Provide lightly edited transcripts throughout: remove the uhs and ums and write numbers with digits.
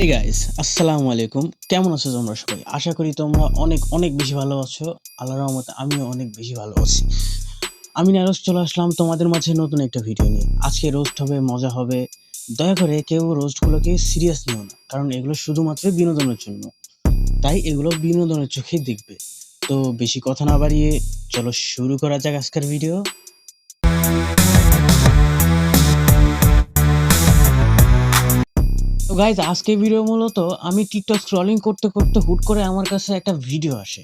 Hey guys, আসসালামু আলাইকুম। কেমন আছো তোমরা সবাই? আশা করি তোমরা অনেক অনেক বেশি ভালো আছো। আল্লাহর রহমতে আমিও অনেক বেশি ভালো আছি। আমি নারস চলে আসলাম তোমাদের মাঝে নতুন একটা ভিডিও নিয়ে। আজকে রোস্ট হবে, মজা হবে। দয়া করে কেউ রোস্টগুলোকে সিরিয়াস নিও না, কারণ এগুলো শুধুমাত্র বিনোদনের জন্য। তাই এগুলো বিনোদনের চোখেই দেখবে। তো বেশি কথা না বাড়িয়ে চলো শুরু করা যাক আজকের ভিডিও। তো গাইজ, আজকের ভিডিও মূলত আমি টিকটক স্ক্রলিং করতে করতে হুট করে আমার কাছে একটা ভিডিও আসে।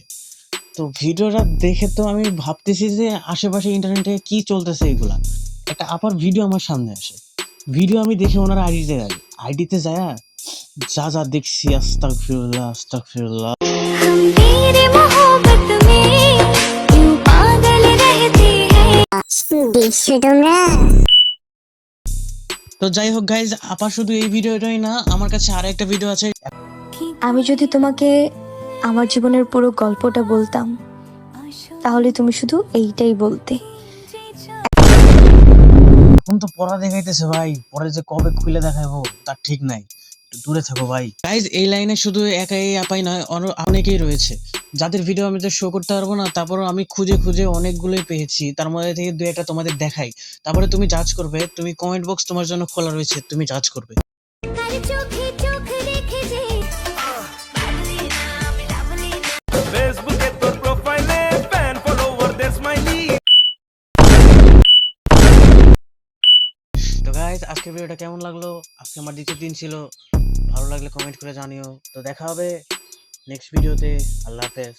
তো ভিডিওটা দেখে তো আমি ভাবতেছি যে আশেপাশে ইন্টারনেটে কি চলতেছে এগুলা। একটা আপার ভিডিও আমার সামনে আসে। ভিডিও আমি দেখে ওনার আইডিতে যায় যা যা দেখছি, আস্তাগফিরুল্লাহ আস্তাগফিরুল্লাহ। हम तेरे मोहब्बत में यूं पागल रहते हैं দেখছো তোমরা। তো যাই হোক গাইজ, আপা শুধু এই ভিডিওটাই না, আমার কাছে আরো একটা ভিডিও আছে। আমি যদি তোমাকে আমার জীবনের পুরো গল্পটা বলতাম তাহলে তুমি শুধু এইটাই বলতে। এখন তো পড়া দেখাইতেছে ভাই, পরে যে কবে খুলে দেখাবো তার ঠিক নাই। একটু দূরে থাকো ভাই। গাইজ, এই লাইনে শুধু একাই আপাই নয়, অনেকেই রয়েছে যাদের ভিডিও আমি তো শো করতে পারবো না। তারপর আমি খুঁজে খুঁজে অনেকগুলোই পেয়েছি, তার মধ্যে থেকে দু একটা তোমাদের দেখাই। তারপরে তুমি জাজ করবে, তুমি কমেন্ট বক্স তোমার জন্য খোলা রয়েছে, তুমি জাজ করবে। हर चोखे चोख देखे जे ফেসবুকে তোর প্রোফাইলে ফ্যান ফলোয়ারদের স্মাইলি। তো গাইজ, আজকের ভিডিওটা কেমন লাগলো? আজকে আমার দ্বিতীয় দিন ছিল। ভালো লাগলে কমেন্ট করে জানিও। তো দেখা হবে নেক্সট ভিডিওতে। আল্লাহ হাফেজ।